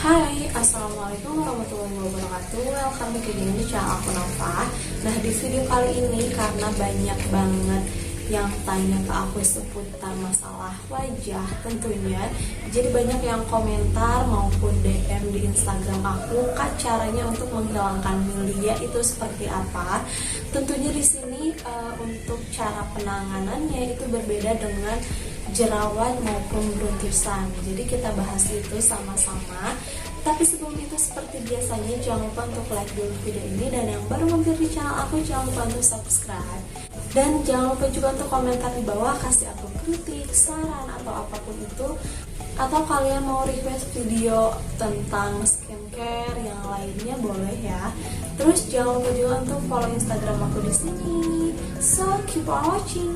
Hai, Assalamualaikum warahmatullahi wabarakatuh. Welcome back again di channel aku Nova. Nah, di video kali ini karena banyak banget yang tanya ke aku seputar masalah wajah tentunya, jadi banyak yang komentar maupun DM di Instagram aku, Kak, caranya untuk menghilangkan milia itu seperti apa. Tentunya di sini untuk cara penanganannya itu berbeda dengan jerawat maupun beruntusan. Jadi kita bahas itu sama-sama. Tapi sebelum itu, seperti biasanya, jangan lupa untuk like dulu video ini, dan yang baru mampir di channel aku jangan lupa untuk subscribe. Dan jangan lupa juga untuk komentar di bawah, kasih aku kritik, saran, atau apapun itu. Atau kalian mau request video tentang skincare yang lainnya, boleh ya. Terus jangan lupa juga untuk follow Instagram aku di sini. So keep on watching.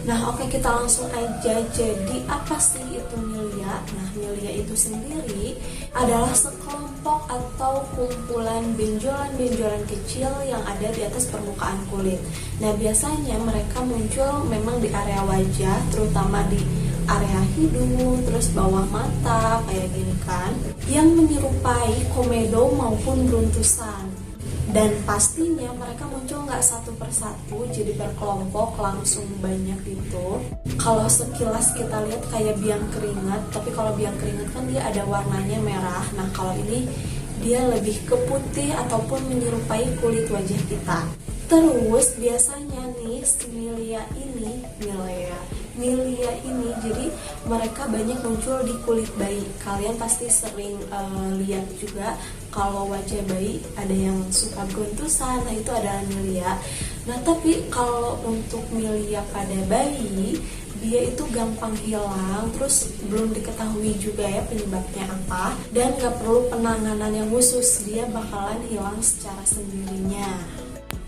Nah, oke, kita langsung aja. Jadi apa sih itu milia? Nah, milia itu sendiri adalah sekelompok atau kumpulan benjolan-benjolan kecil yang ada di atas permukaan kulit. Nah, biasanya mereka muncul memang di area wajah, terutama di area hidung, terus bawah mata, kayak gini kan, yang menyerupai komedo maupun beruntusan. Dan pastinya mereka muncul nggak satu persatu, jadi berkelompok langsung banyak gitu. Kalau sekilas kita lihat kayak biang keringat, tapi kalau biang keringat kan dia ada warnanya merah. Nah, kalau ini dia lebih ke putih ataupun menyerupai kulit wajah kita. Terus biasanya nih si milia ini jadi mereka banyak muncul di kulit bayi. Kalian pasti sering lihat juga kalau wajah bayi ada yang suka beruntusan, nah itu adalah milia. Nah, tapi kalau untuk milia pada bayi, dia itu gampang hilang, terus belum diketahui juga ya penyebabnya apa, dan gak perlu penanganan yang khusus, dia bakalan hilang secara sendirinya.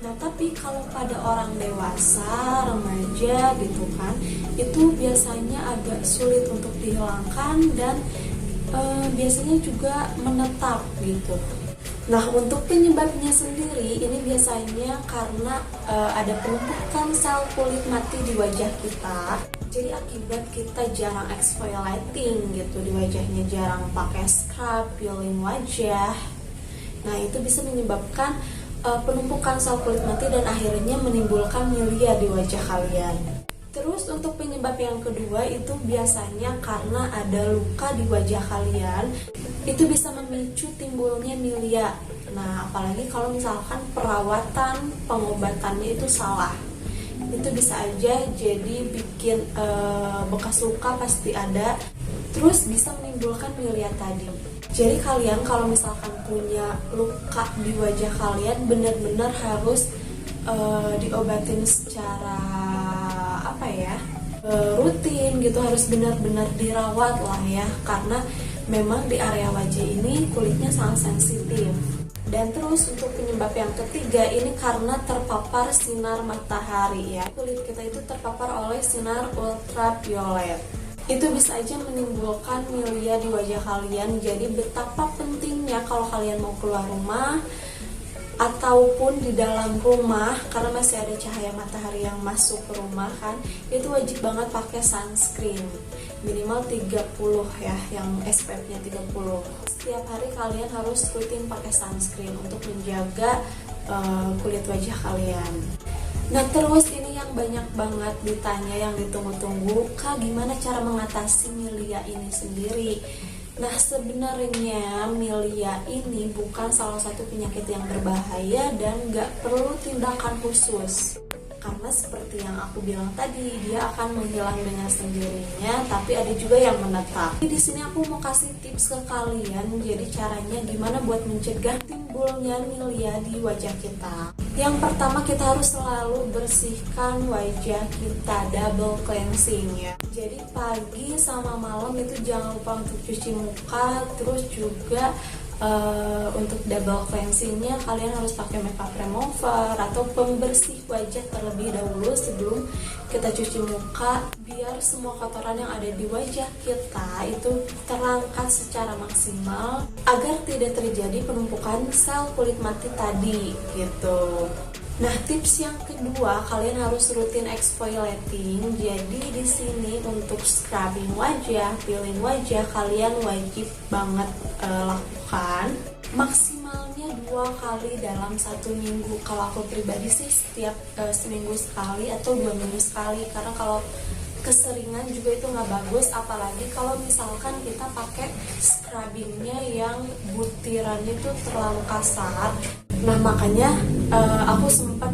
Nah, tapi kalau pada orang dewasa, remaja gitu kan, itu biasanya agak sulit untuk dihilangkan dan biasanya juga menetap gitu. Nah, untuk penyebabnya sendiri ini biasanya karena ada penumpukan sel kulit mati di wajah kita. Jadi akibat kita jarang exfoliating gitu di wajahnya, jarang pakai scrub, peeling wajah. Nah, itu bisa menyebabkan penumpukan sel kulit mati dan akhirnya menimbulkan milia di wajah kalian. Terus untuk penyebab yang kedua itu biasanya karena ada luka di wajah kalian, itu bisa memicu timbulnya milia. Nah, apalagi kalau misalkan perawatan pengobatannya itu salah, itu bisa aja jadi bikin bekas luka pasti ada, terus bisa menimbulkan milia tadi. Jadi kalian kalau misalkan punya luka di wajah kalian, benar-benar harus diobatin secara rutin gitu, harus benar-benar dirawat lah ya, karena memang di area wajah ini kulitnya sangat sensitif. Dan terus untuk penyebab yang ketiga ini karena terpapar sinar matahari ya, kulit kita itu terpapar oleh sinar ultraviolet. Itu bisa aja menimbulkan milia di wajah kalian. Jadi betapa pentingnya kalau kalian mau keluar rumah ataupun di dalam rumah, karena masih ada cahaya matahari yang masuk ke rumah kan, itu wajib banget pakai sunscreen minimal 30 ya, yang SPF-nya 30. Setiap hari kalian harus rutin pakai sunscreen untuk menjaga kulit wajah kalian. Nah, terus ini yang banyak banget ditanya, yang ditunggu-tunggu, Kak, gimana cara mengatasi milia ini sendiri? Nah, sebenarnya milia ini bukan salah satu penyakit yang berbahaya dan gak perlu tindakan khusus. Karena seperti yang aku bilang tadi, dia akan menghilang dengan sendirinya, tapi ada juga yang menetap. Di sini aku mau kasih tips ke kalian, jadi caranya gimana buat mencegah timbulnya milia di wajah kita. Yang pertama, kita harus selalu bersihkan wajah kita, double cleansing ya. Jadi pagi sama malam itu jangan lupa untuk cuci muka, terus juga untuk double cleansingnya kalian harus pakai makeup remover atau pembersih wajah terlebih dahulu sebelum kita cuci muka, biar semua kotoran yang ada di wajah kita itu terangkat secara maksimal agar tidak terjadi penumpukan sel kulit mati tadi gitu. Nah, tips yang kedua, kalian harus rutin exfoliating. Jadi di sini untuk scrubbing wajah, peeling wajah, kalian wajib banget lakukan maksimalnya 2 kali dalam 1 minggu. Kalau aku pribadi sih setiap seminggu sekali atau 2 minggu sekali, karena kalau keseringan juga itu nggak bagus, apalagi kalau misalkan kita pakai scrubbingnya yang butirannya itu terlalu kasar. Nah, makanya aku sempat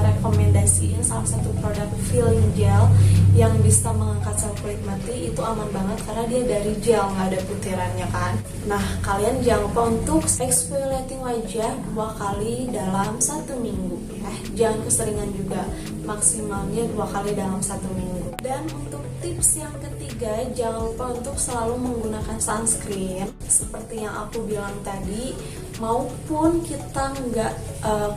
rekomendasiin salah satu produk filling gel yang bisa mengangkat sel kulit mati. Itu aman banget karena dia dari gel, nggak ada butirannya kan. Nah, kalian jangan lupa untuk exfoliating wajah 2 kali dalam 1 minggu ya. Jangan keseringan juga, maksimalnya 2 kali dalam 1 minggu. Dan untuk tips yang ketiga, jangan lupa untuk selalu menggunakan sunscreen. Seperti yang aku bilang tadi, maupun kita nggak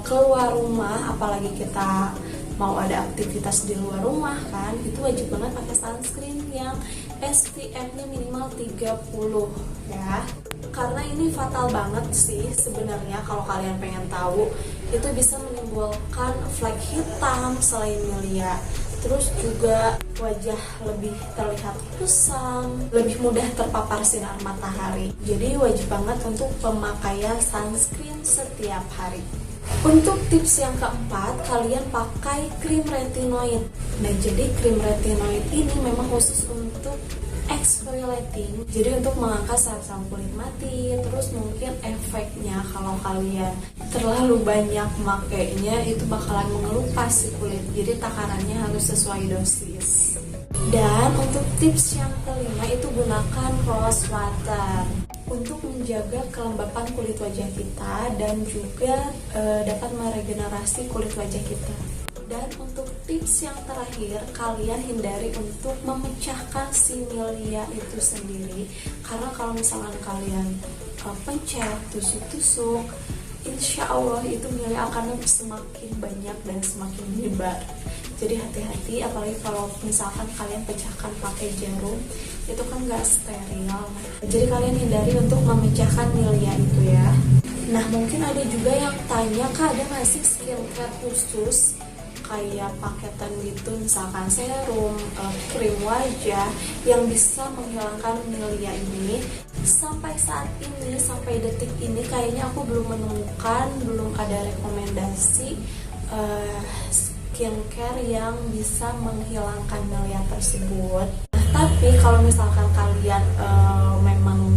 keluar rumah, apalagi kita mau ada aktivitas di luar rumah kan, itu wajib banget pakai sunscreen yang SPF-nya minimal 30 ya. Karena ini fatal banget sih sebenarnya, kalau kalian pengen tahu, itu bisa menimbulkan flek hitam selain milia. Terus juga wajah lebih terlihat kusam, lebih mudah terpapar sinar matahari. Jadi wajib banget untuk pemakaian sunscreen setiap hari. Untuk tips yang keempat, kalian pakai krim retinoid. Nah, jadi krim retinoid ini memang khusus untuk exfoliating, jadi untuk mengangkat sel-sel kulit mati. Terus mungkin efeknya kalau kalian terlalu banyak makainya itu bakalan mengelupas si kulit, jadi takarannya harus sesuai dosis. Dan untuk tips yang kelima itu gunakan rose water untuk menjaga kelembapan kulit wajah kita dan juga dapat meregenerasi kulit wajah kita. Dan untuk tips yang terakhir, kalian hindari untuk memecahkan si milia itu sendiri, karena kalau misalkan kalian pencet, tusuk-tusuk, insya Allah itu milia akan semakin banyak dan semakin menyebar. Jadi hati-hati, apalagi kalau misalkan kalian pecahkan pakai jarum, itu kan gak steril. Jadi kalian hindari untuk memecahkan milia itu ya. Nah, mungkin ada juga yang tanya, Kak, ada gak sih skincare khusus kayak paketan gitu, misalkan serum, krim wajah yang bisa menghilangkan milia ini? Sampai saat ini, sampai detik ini kayaknya aku belum menemukan, belum ada rekomendasi skincare yang bisa menghilangkan milia tersebut. Tapi kalau misalkan kalian memang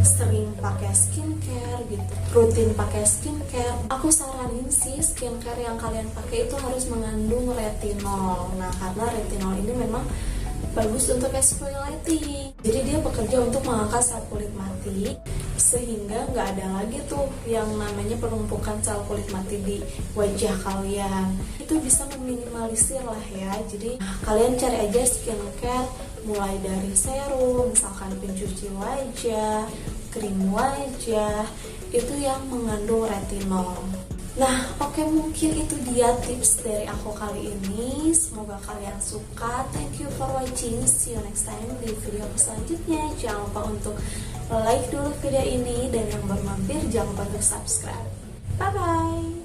sering pakai skincare gitu, rutin pakai skincare, aku saranin sih skincare yang kalian pakai itu harus mengandung retinol. Nah, karena retinol ini memang bagus untuk exfoliating, jadi dia bekerja untuk mengangkat sel kulit mati, sehingga nggak ada lagi tuh yang namanya penumpukan sel kulit mati di wajah kalian. Itu bisa meminimalisir lah ya. Jadi kalian cari aja skincare mulai dari serum, misalkan pencuci wajah, krim wajah, itu yang mengandung retinol. Nah, oke, mungkin itu dia tips dari aku kali ini. Semoga kalian suka. Thank you for watching. See you next time di video selanjutnya. Jangan lupa untuk like dulu video ini, dan yang baru mampir jangan lupa untuk subscribe. Bye bye.